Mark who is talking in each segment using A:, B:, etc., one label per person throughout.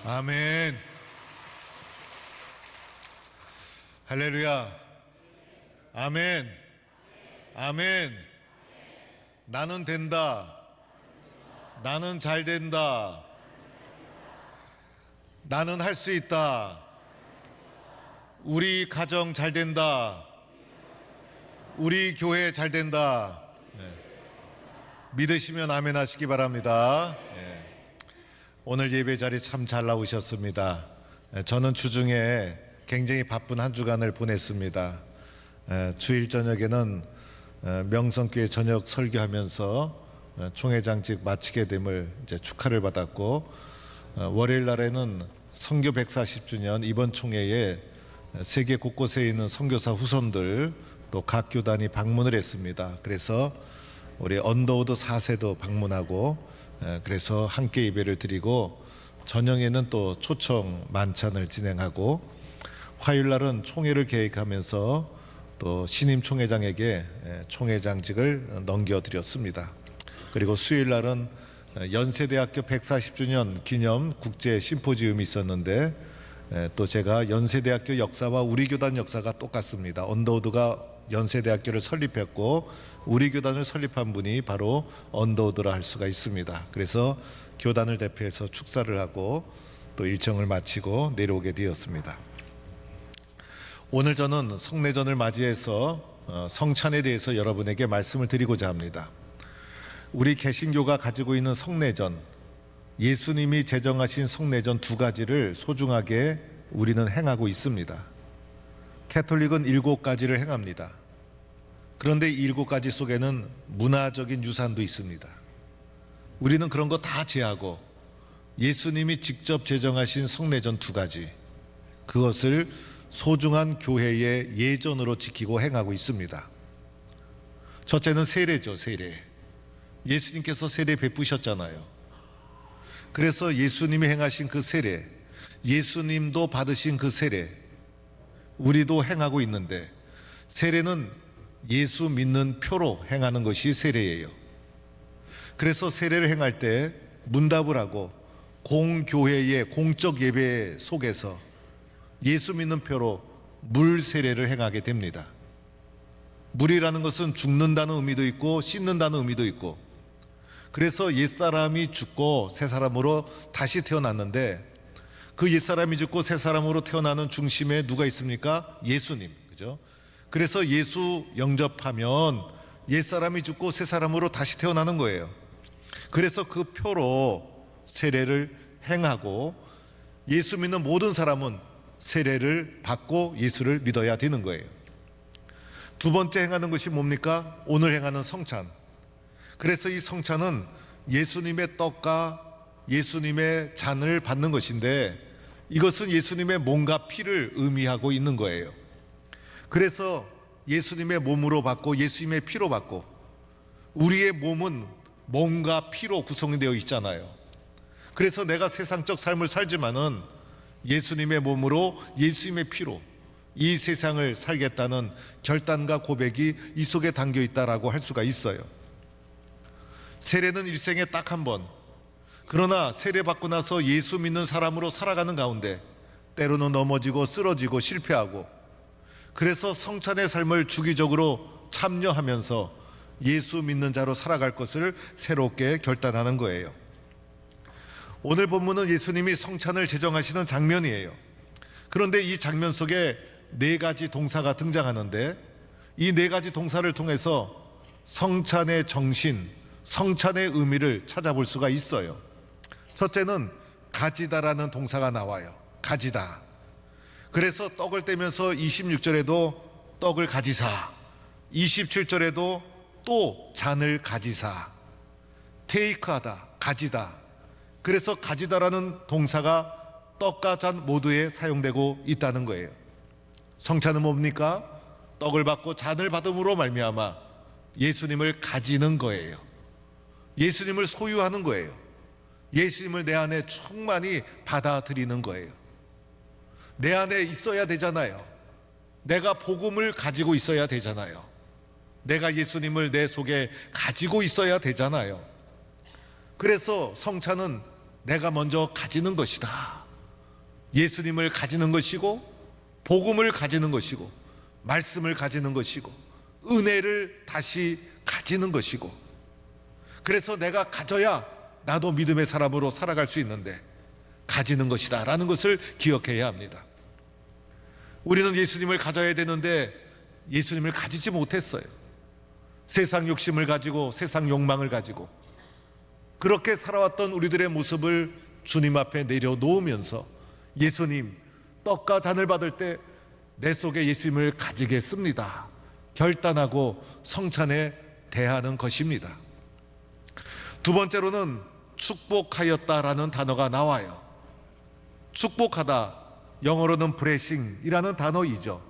A: 아멘. 할렐루야. 아멘. 아멘. 나는 된다. 나는 잘 된다. 나는 할 수 있다. 우리 가정 잘 된다. 우리 교회 잘 된다. 믿으시면 아멘 하시기 바랍니다. 오늘 예배 자리 참 잘 나오셨습니다. 저는 주중에 굉장히 바쁜 한 주간을 보냈습니다. 주일 저녁에는 명성교회 저녁 설교하면서 총회장직 마치게 됨을 이제 축하를 받았고, 월요일 날에는 선교 140주년 이번 총회에 세계 곳곳에 있는 선교사 후손들 또 각 교단이 방문을 했습니다. 그래서 우리 언더우드 4세도 방문하고, 그래서 함께 예배를 드리고, 저녁에는 또 초청 만찬을 진행하고, 화요일 날은 총회를 계획하면서 또 신임 총회장에게 총회장직을 넘겨드렸습니다. 그리고 수요일 날은 연세대학교 140주년 기념 국제 심포지움이 있었는데, 또 제가 연세대학교 역사와 우리 교단 역사가 똑같습니다. 언더우드가 연세대학교를 설립했고 우리 교단을 설립한 분이 바로 언더우드라 할 수가 있습니다. 그래서 교단을 대표해서 축사를 하고 또 일정을 마치고 내려오게 되었습니다. 오늘 저는 성례전을 맞이해서 성찬에 대해서 여러분에게 말씀을 드리고자 합니다. 우리 개신교가 가지고 있는 성례전, 예수님이 제정하신 성례전 두 가지를 소중하게 우리는 행하고 있습니다. 캐톨릭은 7가지를 행합니다. 그런데 이 7가지 속에는 문화적인 유산도 있습니다. 우리는 그런 거 다 제하고 예수님이 직접 제정하신 성례전 두 가지, 그것을 소중한 교회의 예전으로 지키고 행하고 있습니다. 첫째는 세례죠. 세례. 예수님께서 세례 베푸셨잖아요. 그래서 예수님이 행하신 그 세례, 예수님도 받으신 그 세례, 우리도 행하고 있는데, 세례는 예수 믿는 표로 행하는 것이 세례예요. 그래서 세례를 행할 때 문답을 하고 공교회의 공적 예배 속에서 예수 믿는 표로 물 세례를 행하게 됩니다. 물이라는 것은 죽는다는 의미도 있고 씻는다는 의미도 있고, 그래서 옛사람이 죽고 새 사람으로 다시 태어났는데, 그 옛사람이 죽고 새 사람으로 태어나는 중심에 누가 있습니까? 예수님, 그죠? 그래서 예수 영접하면 옛사람이 죽고 새 사람으로 다시 태어나는 거예요. 그래서 그 표로 세례를 행하고 예수 믿는 모든 사람은 세례를 받고 예수를 믿어야 되는 거예요. 두 번째 행하는 것이 뭡니까? 오늘 행하는 성찬. 그래서 이 성찬은 예수님의 떡과 예수님의 잔을 받는 것인데, 이것은 예수님의 몸과 피를 의미하고 있는 거예요. 그래서 예수님의 몸으로 받고 예수님의 피로 받고, 우리의 몸은 몸과 피로 구성이 되어 있잖아요. 그래서 내가 세상적 삶을 살지만은 예수님의 몸으로 예수님의 피로 이 세상을 살겠다는 결단과 고백이 이 속에 담겨 있다라고 할 수가 있어요. 세례는 일생에 딱 한 번, 그러나 세례 받고 나서 예수 믿는 사람으로 살아가는 가운데 때로는 넘어지고 쓰러지고 실패하고, 그래서 성찬의 삶을 주기적으로 참여하면서 예수 믿는 자로 살아갈 것을 새롭게 결단하는 거예요. 오늘 본문은 예수님이 성찬을 제정하시는 장면이에요. 그런데 이 장면 속에 네 가지 동사가 등장하는데, 이 네 가지 동사를 통해서 성찬의 정신, 성찬의 의미를 찾아볼 수가 있어요. 첫째는 가지다라는 동사가 나와요. 가지다. 그래서 떡을 떼면서 26절에도 떡을 가지사, 27절에도 또 잔을 가지사, 테이크하다, 가지다. 그래서 가지다라는 동사가 떡과 잔 모두에 사용되고 있다는 거예요. 성찬은 뭡니까? 떡을 받고 잔을 받음으로 말미암아 예수님을 가지는 거예요. 예수님을 소유하는 거예요. 예수님을 내 안에 충만히 받아들이는 거예요. 내 안에 있어야 되잖아요. 내가 복음을 가지고 있어야 되잖아요. 내가 예수님을 내 속에 가지고 있어야 되잖아요. 그래서 성찬은 내가 먼저 가지는 것이다. 예수님을 가지는 것이고, 복음을 가지는 것이고, 말씀을 가지는 것이고, 은혜를 다시 가지는 것이고, 그래서 내가 가져야 나도 믿음의 사람으로 살아갈 수 있는데 가지는 것이다 라는 것을 기억해야 합니다. 우리는 예수님을 가져야 되는데 예수님을 가지지 못했어요. 세상 욕심을 가지고 세상 욕망을 가지고 그렇게 살아왔던 우리들의 모습을 주님 앞에 내려놓으면서, 예수님, 떡과 잔을 받을 때 내 속에 예수님을 가지겠습니다 결단하고 성찬에 대하는 것입니다. 두 번째로는 축복하였다라는 단어가 나와요. 축복하다, 영어로는 blessing이라는 단어이죠.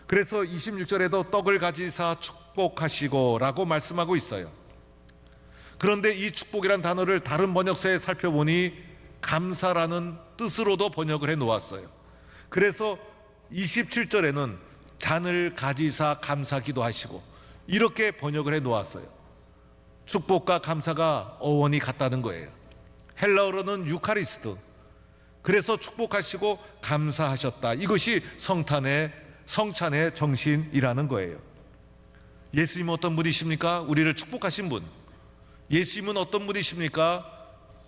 A: 그래서 26절에도 떡을 가지사 축복하시고 라고 말씀하고 있어요. 그런데 이 축복이란 단어를 다른 번역서에 살펴보니 감사라는 뜻으로도 번역을 해 놓았어요. 그래서 27절에는 잔을 가지사 감사 기도하시고 이렇게 번역을 해 놓았어요. 축복과 감사가 어원이 같다는 거예요. 헬라어로는 유카리스트, 그래서 축복하시고 감사하셨다, 이것이 성찬의 정신이라는 거예요. 예수님은 어떤 분이십니까? 우리를 축복하신 분. 예수님은 어떤 분이십니까?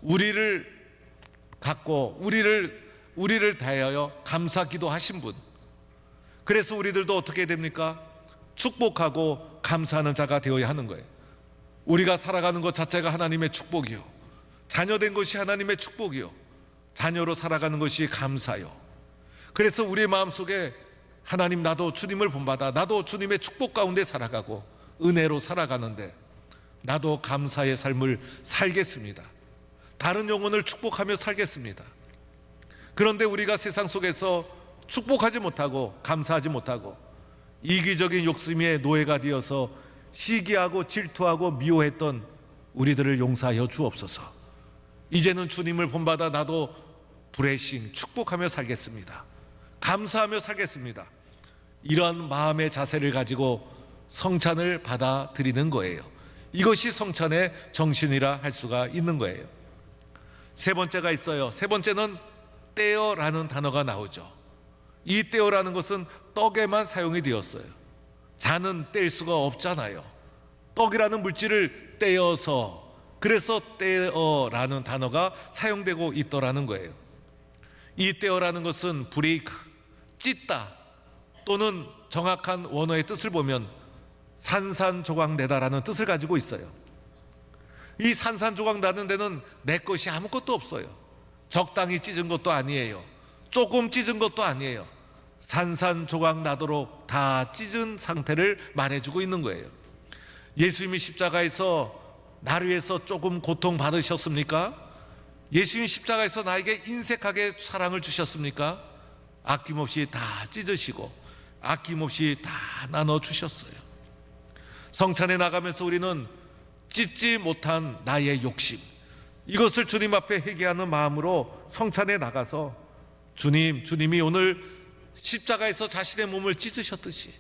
A: 우리를 갖고 우리를 대하여 감사 기도하신 분. 그래서 우리들도 어떻게 됩니까? 축복하고 감사하는 자가 되어야 하는 거예요. 우리가 살아가는 것 자체가 하나님의 축복이요, 자녀된 것이 하나님의 축복이요, 자녀로 살아가는 것이 감사요. 그래서 우리의 마음속에 하나님, 나도 주님을 본받아 나도 주님의 축복 가운데 살아가고 은혜로 살아가는데 나도 감사의 삶을 살겠습니다. 다른 영혼을 축복하며 살겠습니다. 그런데 우리가 세상 속에서 축복하지 못하고 감사하지 못하고 이기적인 욕심의 노예가 되어서 시기하고 질투하고 미워했던 우리들을 용서하여 주옵소서. 이제는 주님을 본받아 나도 브레싱, 축복하며 살겠습니다. 감사하며 살겠습니다. 이런 마음의 자세를 가지고 성찬을 받아들이는 거예요.
B: 이것이 성찬의 정신이라 할 수가 있는 거예요. 세 번째가 있어요. 세 번째는 떼어라는 단어가 나오죠. 이 떼어라는 것은 떡에만 사용이 되었어요. 잔은 뗄 수가 없잖아요. 떡이라는 물질을 떼어서, 그래서 떼어라는 단어가 사용되고 있더라는 거예요. 이 떼어라는 것은 브레이크, 찢다, 또는 정확한 원어의 뜻을 보면 산산조각 내다라는 뜻을 가지고 있어요. 이 산산조각 나는 데는 내 것이 아무것도 없어요. 적당히 찢은 것도 아니에요. 조금 찢은 것도 아니에요. 산산조각 나도록 다 찢은 상태를 말해주고 있는 거예요. 예수님이 십자가에서 나를 위해서 조금 고통 받으셨습니까? 예수님 십자가에서 나에게 인색하게 사랑을 주셨습니까? 아낌없이 다 찢으시고 아낌없이 다 나눠주셨어요. 성찬에 나가면서 우리는 찢지 못한 나의 욕심, 이것을 주님 앞에 회개하는 마음으로 성찬에 나가서 주님이 오늘 십자가에서 자신의 몸을 찢으셨듯이,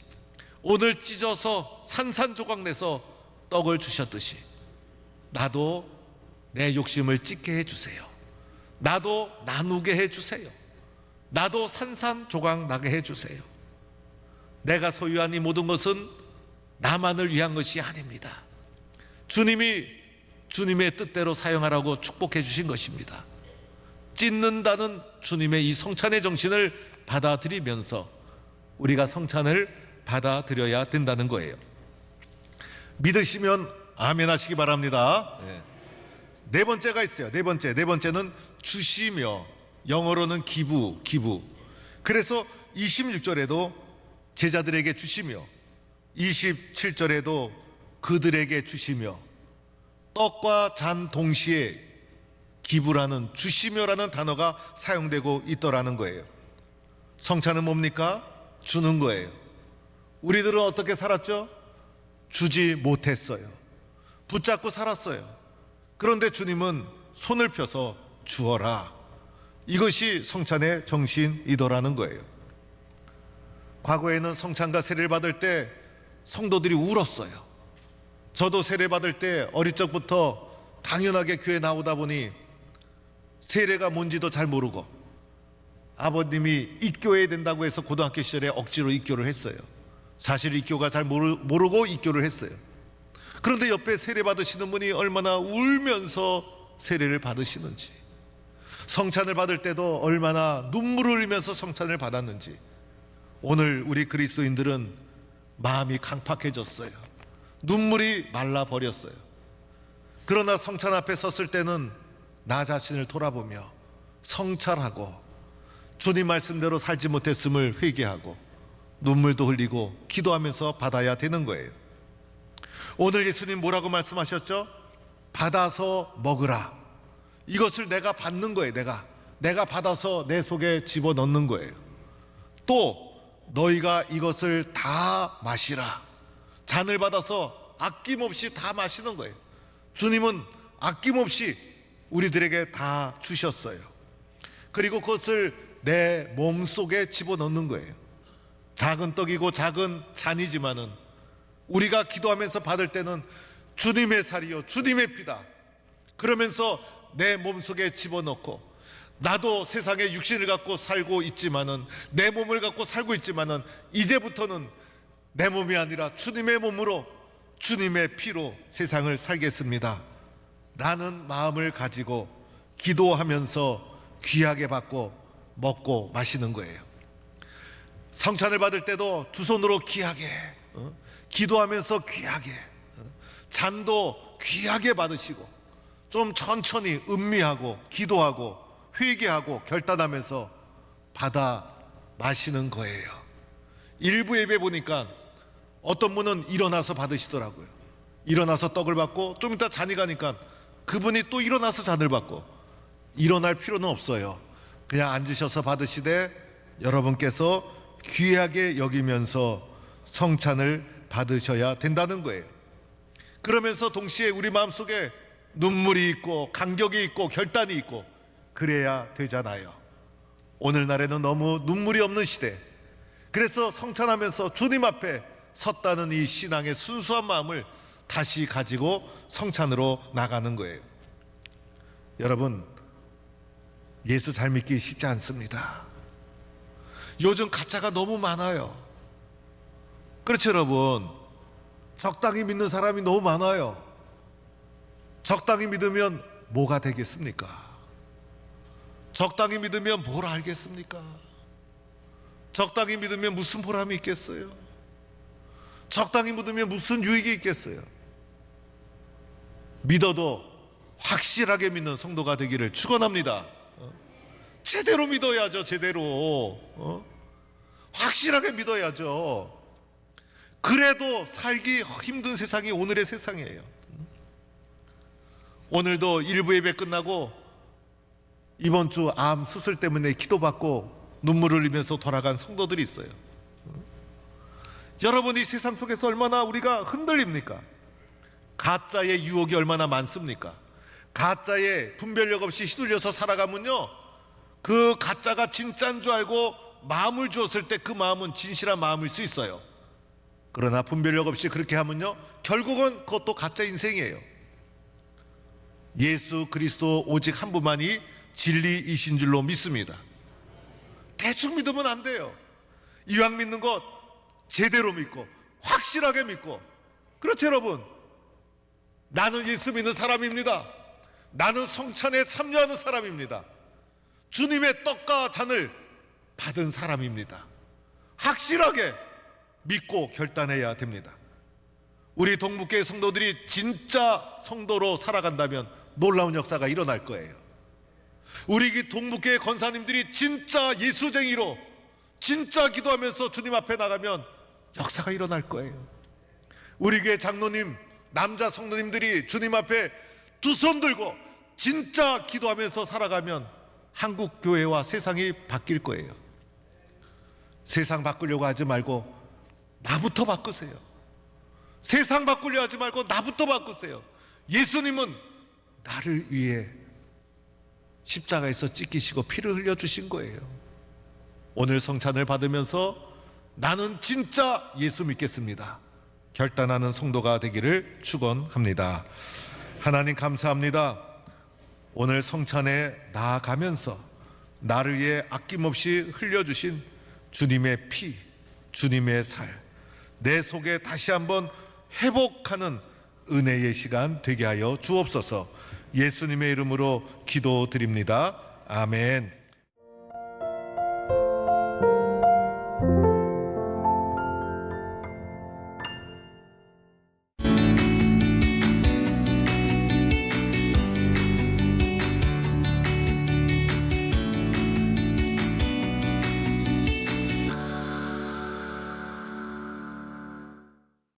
B: 오늘 찢어서 산산조각 내서 떡을 주셨듯이, 나도 내 욕심을 찢게 해주세요. 나도 나누게 해주세요. 나도 산산조각 나게 해주세요. 내가 소유한 이 모든 것은 나만을 위한 것이 아닙니다. 주님이 주님의 뜻대로 사용하라고 축복해 주신 것입니다. 찢는다는 주님의 이 성찬의 정신을 받아들이면서 우리가 성찬을 받아들여야 된다는 거예요.
A: 믿으시면 아멘 하시기 바랍니다. 네 번째가 있어요. 네 번째는 주시며, 영어로는 기부. 그래서 26절에도 제자들에게 주시며, 27절에도 그들에게 주시며, 떡과 잔 동시에 기부라는, 주시며라는 단어가 사용되고 있더라는 거예요. 성찬은 뭡니까? 주는 거예요. 우리들은 어떻게 살았죠? 주지 못했어요. 붙잡고 살았어요. 그런데 주님은 손을 펴서 주어라. 이것이 성찬의 정신이더라는 거예요. 과거에는 성찬과 세례를 받을 때 성도들이 울었어요. 저도 세례 받을 때 어릴 적부터 당연하게 교회 나오다 보니 세례가 뭔지도 잘 모르고, 아버님이 입교해야 된다고 해서 고등학교 시절에 억지로 입교를 했어요. 사실 입교가 잘 모르고 입교를 했어요. 그런데 옆에 세례 받으시는 분이 얼마나 울면서 세례를 받으시는지, 성찬을 받을 때도 얼마나 눈물을 흘리면서 성찬을 받았는지, 오늘 우리 그리스도인들은 마음이 강팍해졌어요. 눈물이 말라버렸어요. 그러나 성찬 앞에 섰을 때는 나 자신을 돌아보며 성찰하고 주님 말씀대로 살지 못했음을 회개하고 눈물도 흘리고 기도하면서 받아야 되는 거예요. 오늘 예수님 뭐라고 말씀하셨죠? 받아서 먹으라. 이것을 내가 받는 거예요. 내가 받아서 내 속에 집어넣는 거예요. 또 너희가 이것을 다 마시라. 잔을 받아서 아낌없이 다 마시는 거예요. 주님은 아낌없이 우리들에게 다 주셨어요. 그리고 그것을 내 몸속에 집어넣는 거예요. 작은 떡이고 작은 잔이지만은 우리가 기도하면서 받을 때는 주님의 살이요 주님의 피다, 그러면서 내 몸속에 집어넣고, 나도 세상에 육신을 갖고 살고 있지만은, 내 몸을 갖고 살고 있지만은, 이제부터는 내 몸이 아니라 주님의 몸으로 주님의 피로 세상을 살겠습니다 라는 마음을 가지고 기도하면서 귀하게 받고 먹고 마시는 거예요. 성찬을 받을 때도 두 손으로 귀하게, 기도하면서 귀하게, 잔도 귀하게 받으시고 좀 천천히 음미하고 기도하고 회개하고 결단하면서 받아 마시는 거예요. 일부 예배 보니까 어떤 분은 일어나서 받으시더라고요. 일어나서 떡을 받고 좀 이따 잔이 가니까 그분이 또 일어나서 잔을 받고, 일어날 필요는 없어요. 그냥 앉으셔서 받으시되 여러분께서 귀하게 여기면서 성찬을 받으셔야 된다는 거예요. 그러면서 동시에 우리 마음속에 눈물이 있고 간격이 있고 결단이 있고 그래야 되잖아요. 오늘날에는 너무 눈물이 없는 시대, 그래서 성찬하면서 주님 앞에 섰다는 이 신앙의 순수한 마음을 다시 가지고 성찬으로 나가는 거예요. 여러분, 예수 잘 믿기 쉽지 않습니다. 요즘 가짜가 너무 많아요. 그렇죠, 여러분? 적당히 믿는 사람이 너무 많아요. 적당히 믿으면 뭐가 되겠습니까? 적당히 믿으면 뭘 알겠습니까? 적당히 믿으면 무슨 보람이 있겠어요? 적당히 믿으면 무슨 유익이 있겠어요? 믿어도 확실하게 믿는 성도가 되기를 축원합니다. 제대로 믿어야죠. 제대로 확실하게 믿어야죠. 그래도 살기 힘든 세상이 오늘의 세상이에요. 오늘도 일부 예배 끝나고 이번 주 암 수술 때문에 기도받고 눈물을 흘리면서 돌아간 성도들이 있어요. 여러분, 이 세상 속에서 얼마나 우리가 흔들립니까? 가짜의 유혹이 얼마나 많습니까? 가짜에 분별력 없이 휘둘려서 살아가면요, 그 가짜가 진짜인 줄 알고 마음을 주었을 때 그 마음은 진실한 마음일 수 있어요. 그러나 분별력 없이 그렇게 하면요, 결국은 그것도 가짜 인생이에요. 예수 그리스도 오직 한 분만이 진리이신 줄로 믿습니다. 대충 믿으면 안 돼요. 이왕 믿는 것 제대로 믿고 확실하게 믿고. 그렇죠, 여러분? 나는 예수 믿는 사람입니다. 나는 성찬에 참여하는 사람입니다. 주님의 떡과 잔을 받은 사람입니다. 확실하게 믿고 결단해야 됩니다. 우리 동북교회 성도들이 진짜 성도로 살아간다면 놀라운 역사가 일어날 거예요. 우리 동북교회 권사님들이 진짜 예수쟁이로 진짜 기도하면서 주님 앞에 나가면 역사가 일어날 거예요. 우리 교회 장로님, 남자 성도님들이 주님 앞에 두 손 들고 진짜 기도하면서 살아가면 한국 교회와 세상이 바뀔 거예요. 세상 바꾸려고 하지 말고 나부터 바꾸세요. 세상 바꾸려 하지 말고 나부터 바꾸세요. 예수님은 나를 위해 십자가에서 찢기시고 피를 흘려주신 거예요. 오늘 성찬을 받으면서 나는 진짜 예수 믿겠습니다 결단하는 성도가 되기를 축원합니다. 하나님 감사합니다. 오늘 성찬에 나아가면서 나를 위해 아낌없이 흘려주신 주님의 피, 주님의 살, 내 속에 다시 한번 회복하는 은혜의 시간 되게 하여 주옵소서. 예수님의 이름으로 기도드립니다. 아멘.